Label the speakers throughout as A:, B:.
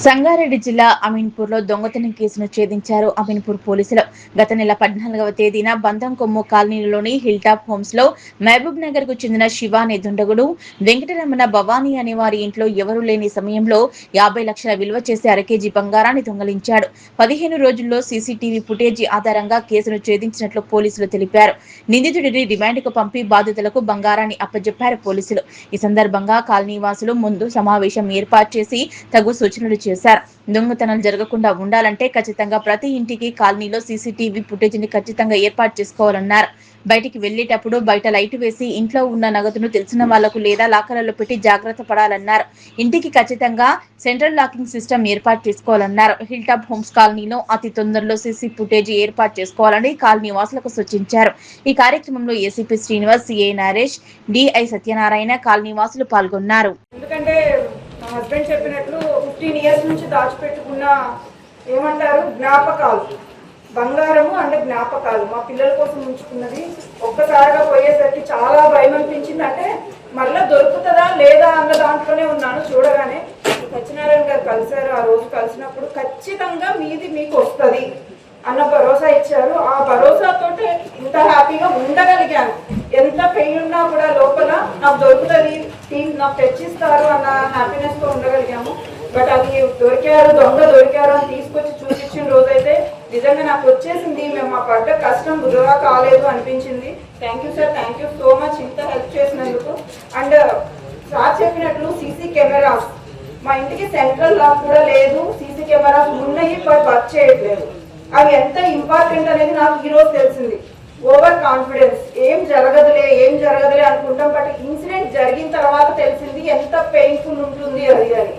A: సంగారెడ్డి జిల్లా అమీన్పూర్ లో దొంగతనం కేసును ఛేదించారు అమీన్పూర్ పోలీసులు. గత నెల 14వ తేదీన బంధం కొమ్ము కాలనీలోని హిల్ టాప్ హోమ్స్ లో మహబూబ్ నగర్ కు చెందిన శివ అనే దుండగుడు వెంకటరమణ భవానీ అనే వారి ఇంట్లో ఎవరూ లేని సమయంలో 50 లక్షల విలువ చేసే అర కేజీ బంగారాన్ని దొంగలించాడు. 15 రోజుల్లో సీసీటీవీ ఫుటేజీ ఆధారంగా కేసును ఛేదించినట్లు పోలీసులు తెలిపారు. నిందితుడిని రిమాండ్కు పంపి బాధితులకు బంగారాన్ని అప్పజెప్పారు పోలీసులు. ఈ సందర్భంగా కాలనీవాసులు ముందు సమావేశం ఏర్పాటు చేసి తగు సూచనలు చేశారు. దొంగతనాలు జరగకుండా ఉండాలంటే ఖచ్చితంగా ప్రతి ఇంటికి కాలనీలో సీసీటీవీ ఫుటేజీని ఖచ్చితంగా ఏర్పాటు చేసుకోవాలన్నారు. బయటికి వెళ్లేటప్పుడు బయట లైట్ వేసి ఇంట్లో ఉన్న నగదును తెలిసిన వాళ్లకు లేదా లాకర్లలో పెట్టి జాగ్రత్త పడాలన్నారు. ఇంటికి ఖచ్చితంగా సెంట్రల్ లాకింగ్ సిస్టమ్ ఏర్పాటు చేసుకోవాలన్నారు. హిల్ టాప్ హోమ్స్ కాలనీలో అతి తొందరలో సీసీ ఫుటేజీ ఏర్పాటు చేసుకోవాలని కాలనీ వాసులకు సూచించారు. ఈ కార్యక్రమంలో ACP Srinivas, CI Naresh, DI Satyanarayana, colony వాసులు పాల్గొన్నారు.
B: మా హస్బెండ్ చెప్పినట్లు 15 ఇయర్స్ నుంచి దాచిపెట్టుకున్న ఏమంటారు జ్ఞాపకాలు, బంగారము అంటే జ్ఞాపకాలు మా పిల్లల కోసం ఉంచుకున్నది. ఒక్కసారిగా పోయేసరికి చాలా భయం అనిపించింది. అంటే మళ్ళీ దొరుకుతుందా లేదా అన్న దాంట్లోనే ఉన్నాను. చూడగానే సత్యనారాయణ గారు కలిశారు. ఆ రోజు కలిసినప్పుడు ఖచ్చితంగా మీది మీకు వస్తుంది అన్న భరోసా ఇచ్చారు. ఆ భరోసాతో ఇంత హ్యాపీగా ఉండగలిగాను. ఎంత పెయిన్ ఉన్నా కూడా లోపల నాకు దొరుకుతుంది, టీం నాకు తెచ్చిస్తారు అన్న హ్యాపీనెస్ తో ఉండగలిగాము. బట్ అది దొంగ దొరికారు అని తీసుకొచ్చి చూపించిన రోజైతే నిజంగా నాకు వచ్చేసింది. మేము మా పడ్డ కష్టం వృధా కాలేదు అనిపించింది. Thank you sir, thank you so much ఇంత హెల్ప్ చేసినందుకు. అండ్ సార్ చెప్పినట్లు సీసీ కెమెరాస్ మా ఇంటికి సెంట్రల్ లాక్ కూడా లేదు. సీసీ కెమెరాస్ ఉన్నాయి బట్ వర్క్ చేయట్లేదు. అవి ఎంత ఇంపార్టెంట్ అనేది నాకు ఈరోజు తెలిసింది. ఓవర్ కాన్ఫిడెన్స్, ఏం జరగదులే అనుకుంటాం. బట్ ఇన్సిడెంట్ జరిగిన తర్వాత తెలిసింది ఎంత పెయిన్ఫుల్ ఉంటుంది అది అని.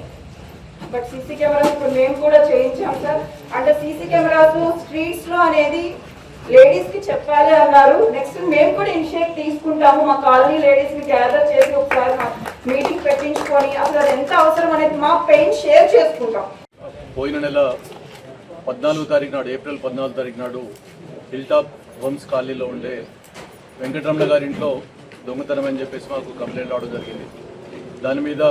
B: బట్ సీసీ కెమెరాస్ ఇప్పుడు మేము కూడా చేయించాం సార్. అంటే సీసీ కెమెరాస్ స్ట్రీట్స్ లో అనేది లేడీస్ కి చెప్పాలి అన్నారు. నెక్స్ట్ మేము కూడా ఇనిషియేట్ తీసుకుంటాము. మా కాలనీ లేడీస్ ని గ్యాదర్ చేసి ఒకసారి మీటింగ్ పెట్టించుకొని అసలు అది ఎంత అవసరం అనేది మా పెయిన్ షేర్ చేసుకుంటాం.
C: పోయిన నెల 14వ తారీఖు నాడు, ఏప్రిల్ 14వ తారీఖు నాడు హిల్ టాప్ హోమ్స్ కాలనీలో ఉండే వెంకటరమణ గారి ఇంట్లో దొంగతనం అని చెప్పేసి మాకు కంప్లైంట్ రావడం జరిగింది. దాని మీద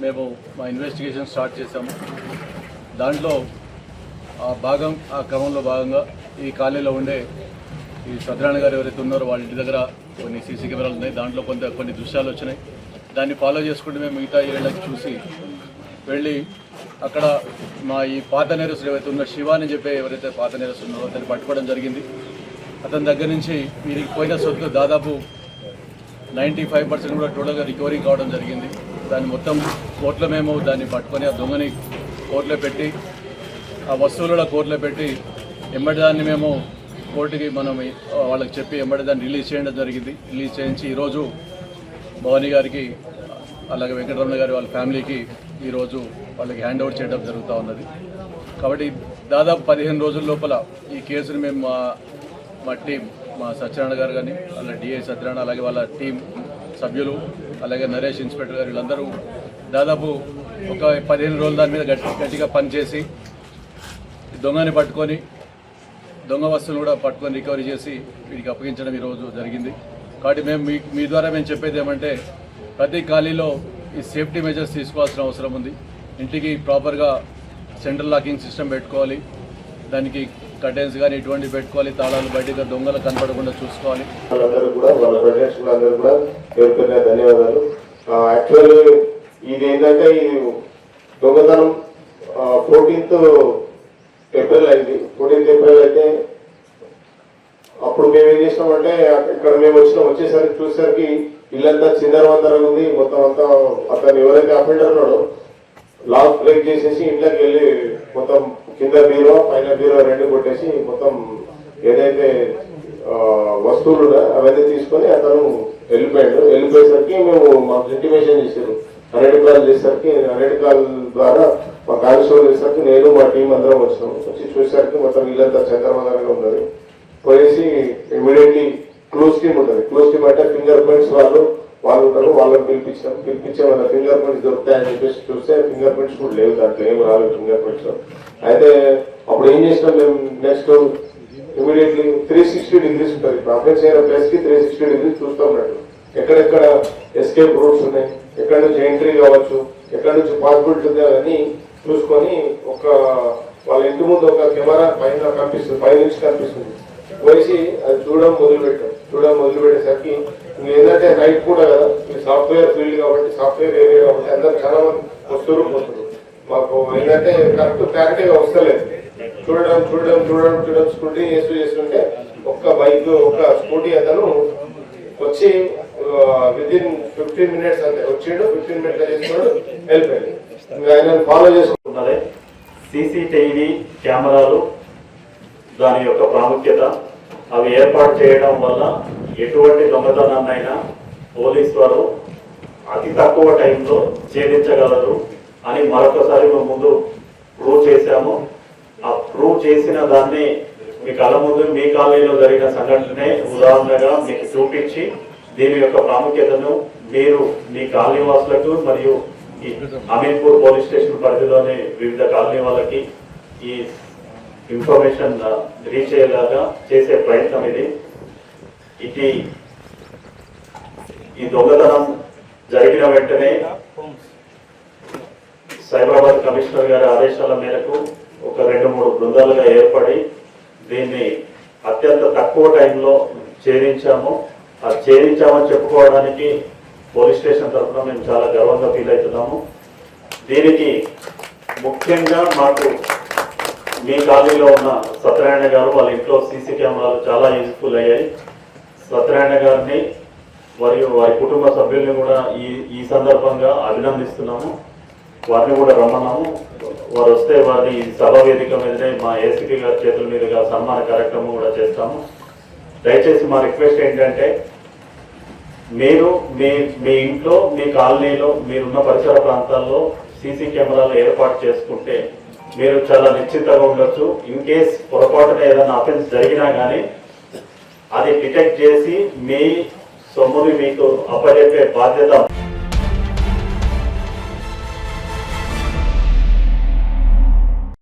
C: మేము మా ఇన్వెస్టిగేషన్ స్టార్ట్ చేశాము. దాంట్లో ఆ క్రమంలో భాగంగా ఈ కాలనీలో ఉండే ఈ సత్యనారాయణ గారు ఎవరైతే ఉన్నారో వాళ్ళ ఇంటి దగ్గర కొన్ని సీసీ కెమెరాలు ఉన్నాయి. దాంట్లో కొన్ని దృశ్యాలు వచ్చినాయి. దాన్ని ఫాలో చేసుకుంటూ మేము మిగతా ఏళ్ళకి చూసి వెళ్ళి అక్కడ మా ఈ పాత నేరస్తులు ఏవైతే ఉన్న శివ అని చెప్పి ఎవరైతే పాత నేరస్తులు ఉన్నారో అతన్ని పట్టుకోవడం జరిగింది. అతని దగ్గర నుంచి వీరికి పోయిన సొత్తు దాదాపు 95% కూడా టోటల్గా రికవరీ కావడం జరిగింది. దాన్ని మొత్తం కోర్టులో మేము దాన్ని పట్టుకొని ఆ దొంగని కోర్టులో పెట్టి ఆ వస్తువులు కూడా కోర్టులో పెట్టి ఎమ్మటి దాన్ని మేము కోర్టుకి మనం వాళ్ళకి చెప్పి ఎమ్మటి దాన్ని రిలీజ్ చేయడం జరిగింది. రిలీజ్ చేయించి ఈరోజు భవానీ గారికి అలాగే వెంకటరమణ గారి వాళ్ళ ఫ్యామిలీకి ఈరోజు వాళ్ళకి హ్యాండ్ ఓవర్ చేయడం జరుగుతూ ఉన్నది. కాబట్టి దాదాపు 15 రోజుల లోపల ఈ కేసుని మేము మా టీం, మా సత్యనారాయణ గారు కానీ అలాగే డిఐ సత్యనారాయణ అలాగే వాళ్ళ టీం సభ్యులు అలాగే నరేష్ ఇన్స్పెక్టర్ గారు వీళ్ళందరూ దాదాపు ఒక 15 రోజుల దాని మీద గట్టిగా పనిచేసి దొంగని పట్టుకొని దొంగ వస్తువులు కూడా పట్టుకొని రికవరీ చేసి వీడికి అప్పగించడం ఈరోజు జరిగింది. కాబట్టి మేము మీ ద్వారా మేము చెప్పేది ఏమంటే ప్రతి ఖాళీలో ఈ సేఫ్టీ మెజర్స్ తీసుకోవాల్సిన అవసరం ఉంది. ఇంటికి ప్రాపర్గా సెంట్రల్ లాకింగ్ సిస్టమ్ పెట్టుకోవాలి. దానికి కర్టెన్స్ కానీ ఇటువంటి పెట్టుకోవాలి. తాళాలు బయటగా దొంగలు కనపడకుండా చూసుకోవాలి.
D: ధన్యవాదాలు. యాక్చువల్లీ ఇది ఏంటంటే ఈ దొంగతనం 14th ఏప్రిల్ అయింది. 14th ఏప్రిల్ అయితే అప్పుడు మేము ఏం చేసినామంటే ఇక్కడ మేము వచ్చేసరికి చూసేసరికి ఇల్లంతా చిందరవందరగా ఉంది. మొత్తం అంతా అతను ఎవరైతే అఫెండర్ ఉన్నాడో లాక్ బ్రేక్ చేసేసి ఇంట్లోకి వెళ్ళి మొత్తం కింద బీరో పైన బీరో 2 కొట్టేసి మొత్తం ఏదైతే వస్తువులు అవన్నీ తీసుకొని అతను వెళ్ళిపోయేసరికి మేము మాకు ఇంటిమేషన్ చేశారు. 100 కాల్ చేసేసరికి 100 కాల్ ద్వారా మా కానిస్టేబుల్ చేసేసరికి నేను మా టీం అందరం వచ్చినాము. వచ్చి చూసేసరికి మొత్తం ఇల్లంతా చంద్రవందరంగా ఉన్నది. పోయేసి ఇమీడియట్లీ క్లోజ్ టీమ్ ఉంటుంది. క్లోజ్ టీమ్ అంటే ఫింగర్ ప్రింట్స్ వాళ్ళు ఉంటారు. వాళ్ళని పిలిపించే వాళ్ళ ఫింగర్ ప్రింట్స్ దొరుకుతాయని చెప్పేసి చూస్తే ఫింగర్ ప్రింట్స్ కూడా లేవు. దాంట్లో ఏం రాలేదు ఫింగర్ ప్రింట్స్. అయితే అప్పుడు ఏం చేసినాం మేము నెక్స్ట్ ఇమీడియట్లీ 360 degrees ఉంటుంది. ఇప్పుడు అఫెన్స్ అయిన ప్లేస్ కి 360 degrees చూస్తూ ఉన్నట్టు ఎక్కడెక్కడ ఎస్కేప్ రూట్స్ ఉన్నాయి, ఎక్కడి నుంచి ఎంట్రీ కావచ్చు, ఎక్కడి నుంచి పాసిబిలిటీ ఉందా అని చూసుకొని వాళ్ళ ఇంటి ముందు ఒక కెమెరా పైన కనిపిస్తుంది, పైనుంచి కనిపిస్తుంది, పోసి అది చూడడం మొదలుపెట్టేసరికి ఏంటంటే నైట్ కూడా కదా, ఈ సాఫ్ట్వేర్ ఫీల్డ్ కాబట్టి, సాఫ్ట్వేర్ ఏరియా కాబట్టి అందరు చాలా మంది వస్తున్నారు పోతున్నారు. మాకు ఏంటంటే కరెక్ట్ క్లారిటీగా వస్తలేదు. చూడడం స్కూటీ చేస్తుంటే ఒక స్కూటీ అతను వచ్చి విదిన్ 15 minutes అంతే వచ్చిండు. 15 minutes చేసుకున్నాడు, వెళ్ళిపోయింది. ఆయన ఫాలో చేసుకుంటున్నదే
E: సీసీటీవీ కెమెరాలు దాని యొక్క ప్రాముఖ్యత. అవి ఏర్పాటు చేయడం వల్ల ఎటువంటి దొంగతనాన్నైనా పోలీసు వారు అతి తక్కువ టైంలో ఛేదించగలరు అని మరొకసారి మేము ముందు ప్రూవ్ చేశాము. ఆ ప్రూవ్ చేసిన దాన్ని మీ కళ్ళ ముందు మీ కాలనీలో జరిగిన సంఘటనే ఉదాహరణగా మీకు చూపించి దీని యొక్క ప్రాముఖ్యతను మీరు మీ కాలనీ వాసులకు మరియు ఈ అమీన్పూర్ పోలీస్ స్టేషన్ పరిధిలోని వివిధ కాలనీ వాళ్ళకి ఈ ఇన్ఫర్మేషన్ రీచ్ అయ్యేలాగా చేసే ప్రయత్నం ఇది. ఈ దొంగతనం జరిగిన వెంటనే సైబరాబాద్ కమిషనర్ గారి ఆదేశాల మేరకు ఒక 2-3 బృందాలుగా ఏర్పడి దీన్ని అత్యంత తక్కువ టైంలో ఛేదించాము. ఆ ఛేదించామని చెప్పుకోవడానికి పోలీస్ స్టేషన్ తరఫున మేము చాలా గర్వంగా ఫీల్ అవుతున్నాము. దీనికి ముఖ్యంగా మాకు మీ కాలనీలో ఉన్న సత్యనారాయణ గారు వాళ్ళ ఇంట్లో సీసీ కెమెరాలు చాలా యూజ్ఫుల్ అయ్యాయి. సత్యనారాయణ గారిని మరియు వారి కుటుంబ సభ్యుల్ని కూడా ఈ సందర్భంగా అభినందిస్తున్నాము. వారిని కూడా రమ్మన్నాము. వారు వస్తే వారిని సభా వేదిక మీదనే మా ఏసీపీ గారి చేతుల మీదుగా సన్మాన కార్యక్రమం కూడా చేస్తాము. దయచేసి మా రిక్వెస్ట్ ఏంటంటే మీరు మీ ఇంట్లో మీ కాలనీలో మీరున్న పరిసర ప్రాంతాల్లో సీసీ కెమెరాలు ఏర్పాటు చేసుకుంటే మీరు చాలా నిశ్చింతగా ఉండొచ్చు. ఇన్ కేస్ పొరపాటున ఏదైనా అఫెన్స్ జరిగినా కానీ అది డిటెక్ట్ చేసి మీ సొమ్ముని మీకు అప్పచెప్పే బాధ్యత